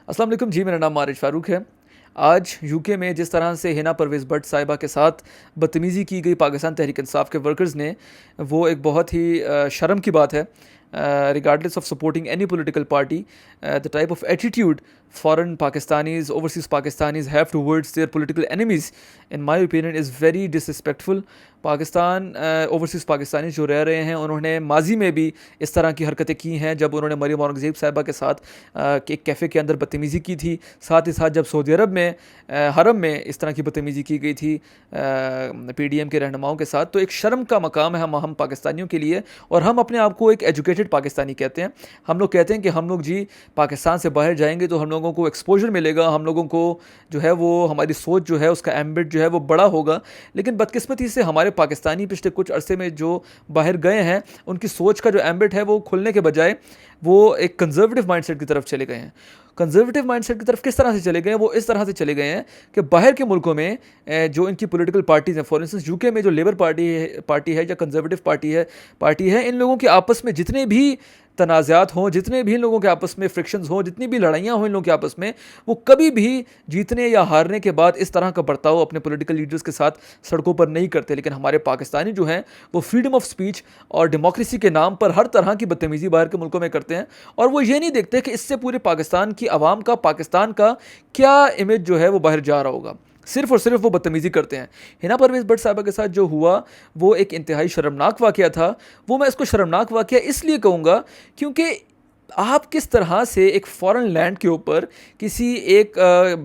अस्सलाम वालेकुम जी, मेरा नाम मारिज फ़ारूक है। आज यूके में जिस तरह से हिना परवेज़ भट्ट साहिबा के साथ बदतमीज़ी की गई पाकिस्तान तहरीक इंसाफ के वर्कर्स ने, वो एक बहुत ही शर्म की बात है। Regardless of supporting any political party, the type of attitude foreign Pakistanis, overseas Pakistanis have towards their political enemies, in my opinion, is very disrespectful. Pakistan overseas Pakistani जो रह रहे हैं, उन्होंने माजी में भी इस तरह की हरकतें की हैं। जब उन्होंने मरियम औरंगज़ेब साहिबा के साथ एक कैफ़े के अंदर बदतमीज़ी की थी, साथ ही साथ जब सऊदी अरब में हरम में इस तरह की बदतमीज़ी की गई थी PDM के रहनुमाओं के साथ, तो एक शर्म का मकाम है हम पाकिस्तानियों के लिए। और हम अपने आप को एक एजुकेटेड पाकिस्तानी कहते हैं। हम लोग कहते हैं कि हम लोग जी पाकिस्तान से बाहर जाएंगे तो हम लोगों को एक्सपोजर मिलेगा, हम लोगों को जो है वो हमारी सोच जो है उसका एम्बिट जो है वो बड़ा होगा। लेकिन बदकिस्मती से हमारे पाकिस्तानी पिछले कुछ अरसे में जो बाहर गए हैं, उनकी सोच का जो एम्बिट है वो खुलने के बजाय वो एक कंजर्वेटिव माइंडसेट की तरफ चले गए हैं। कंजर्वेटिव माइंडसेट की तरफ किस तरह से चले गए हैं? वो इस तरह से चले गए हैं कि बाहर के मुल्कों में जो इनकी पॉलिटिकल पार्टीज़ हैं, फॉर इंस्टेंस यूके में जो लेबर पार्टी है या कंजर्वेटिव पार्टी है, इन लोगों के आपस में जितने भी तनाज़ात हों, जितने भी इन लोगों के आपस में फ्रिक्शंस हों, जितनी भी लड़ाइयाँ हों इन लोगों के आपस में, वो कभी भी जीतने या हारने के बाद इस तरह का बर्ताव अपने पॉलिटिकल लीडर्स के साथ सड़कों पर नहीं करते। लेकिन हमारे पाकिस्तानी जो हैं वो फ्रीडम ऑफ स्पीच और डेमोक्रेसी के नाम पर हर तरह की बदतमीज़ी बाहर के मुल्कों में करते हैं। और वो ये नहीं देखते कि इससे पूरे पाकिस्तान की आवाम का, पाकिस्तान का क्या इमेज जो है वो बाहर जा रहा होगा। सिर्फ और सिर्फ वो बदतमीज़ी करते हैं। हिना परवेज़ भट्ट साहिबा के साथ जो हुआ वो एक इंतहाई शर्मनाक वाक़या था। वो मैं इसको शर्मनाक वाक़या इसलिए कहूँगा क्योंकि आप किस तरह से एक फ़ॉरेन लैंड के ऊपर किसी एक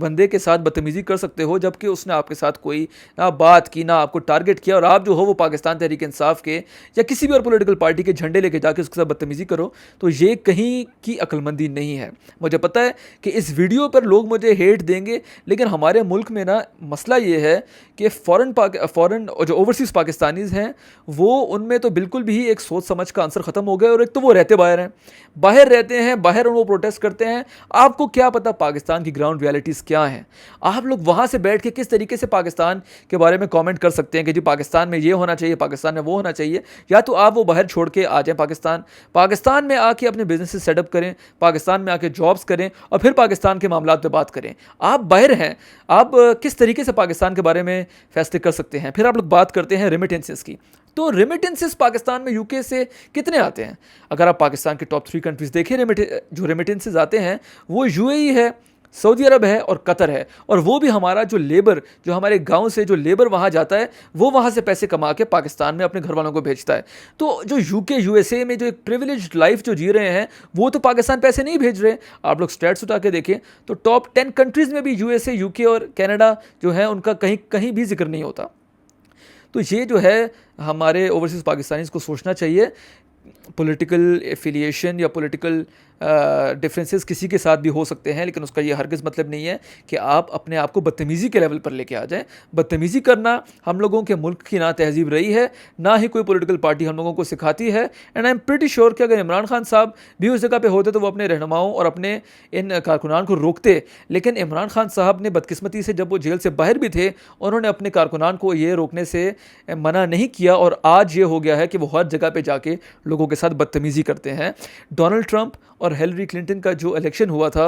बंदे के साथ बदतमीज़ी कर सकते हो, जबकि उसने आपके साथ कोई ना बात की, ना आपको टारगेट किया, और आप जो हो वो पाकिस्तान तहरीक इंसाफ के या किसी भी और पॉलिटिकल पार्टी के झंडे लेके जाके उसके साथ बदतमीज़ी करो। तो ये कहीं की अक्लमंदी नहीं है। मुझे पता है कि इस वीडियो पर लोग मुझे हेट देंगे, लेकिन हमारे मुल्क में ना मसला ये है कि फ़ॉरेन जो ओवरसीज़ पाकिस्तानीज़ हैं वो उनमें तो बिल्कुल भी एक सोच समझ का आंसर ख़त्म हो गया। और एक तो वो रहते बाहर हैं, बाहर रहते हैं, बाहर वो प्रोटेस्ट करते हैं। आपको क्या पता पाकिस्तान की ग्राउंड रियलिटीज़ क्या हैं? आप लोग वहाँ से बैठ के किस तरीके से पाकिस्तान के बारे में कमेंट कर सकते हैं कि जी पाकिस्तान में ये होना चाहिए, पाकिस्तान में वो होना चाहिए? या तो आप वो बाहर छोड़ के आ जाएं पाकिस्तान में आके अपने बिजनेस सेटअप करें, पाकिस्तान में आके जॉब्स करें और फिर पाकिस्तान के मामलात पे बात करें। आप बाहर हैं, आप किस तरीके से पाकिस्तान के बारे में फैसले कर सकते हैं? फिर आप लोग बात करते हैं रेमिटेंसेस की। तो रेमिटेंसेस पाकिस्तान में यूके से कितने आते हैं? अगर आप पाकिस्तान के टॉप 3 कंट्रीज़ देखें, जो रेमिटेंसेस आते हैं वो यूएई है, सऊदी अरब है और कतर है। और वो भी हमारा जो लेबर, जो हमारे गांव से जो लेबर वहाँ जाता है, वो वहाँ से पैसे कमा के पाकिस्तान में अपने घर वालों को भेजता है। तो जो यूके यूएसए में जो एक प्रिविलेज्ड लाइफ जो जी रहे हैं, वो तो पाकिस्तान पैसे नहीं भेज रहे। आप लोग स्टैट्स उठा के देखें तो टॉप 10 कंट्रीज़ में भी यूएसए, यूके और कनाडा जो है उनका कहीं कहीं भी जिक्र नहीं होता। तो ये जो है हमारे ओवरसीज़ पाकिस्तानीज़ को सोचना चाहिए। पॉलिटिकल एफिलिएशन या पॉलिटिकल डिफरेंसेस किसी के साथ भी हो सकते हैं, लेकिन उसका ये हरगिज़ मतलब नहीं है कि आप अपने आप को बदतमीज़ी के लेवल पर लेके आ जाएं। बदतमीज़ी करना हम लोगों के मुल्क की ना तहजीब रही है, ना ही कोई पॉलिटिकल पार्टी हम लोगों को सिखाती है। And I am pretty sure कि अगर इमरान खान साहब भी उस जगह पे होते तो वो अपने रहनुमाओं और अपने इन कारकुनान को रोकते। लेकिन इमरान खान साहब ने बदकिस्मती से जब वो जेल से बाहर भी थे, उन्होंने अपने कारकुनान को ये रोकने से मना नहीं किया, और आज ये हो गया है कि वो हर जगह पर जाके लोगों के साथ बदतमीज़ी करते हैं। डोनाल्ड ट्रंप और हिलरी क्लिंटन का जो इलेक्शन हुआ था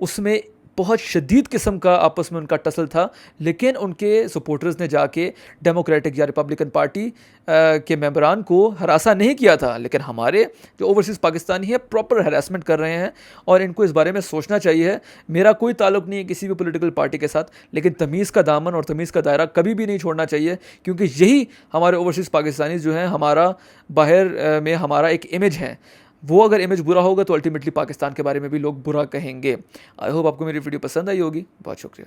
उसमें बहुत शदीद किस्म का आपस में उनका टसल था, लेकिन उनके सपोर्टर्स ने जाके डेमोक्रेटिक या रिपब्लिकन पार्टी के मेंबरान को हरासा नहीं किया था। लेकिन हमारे जो ओवरसीज़ पाकिस्तानी है प्रॉपर हरासमेंट कर रहे हैं, और इनको इस बारे में सोचना चाहिए। मेरा कोई ताल्लुक नहीं है किसी भी पॉलिटिकल पार्टी के साथ, लेकिन तमीज़ का दामन और तमीज़ का दायरा कभी भी नहीं छोड़ना चाहिए, क्योंकि यही हमारे ओवरसीज़ पाकिस्तानी जो हैं हमारा बाहर में हमारा एक इमेज है। वो अगर इमेज बुरा होगा तो अल्टीमेटली पाकिस्तान के बारे में भी लोग बुरा कहेंगे। आई होप आपको मेरी वीडियो पसंद आई होगी। बहुत शुक्रिया।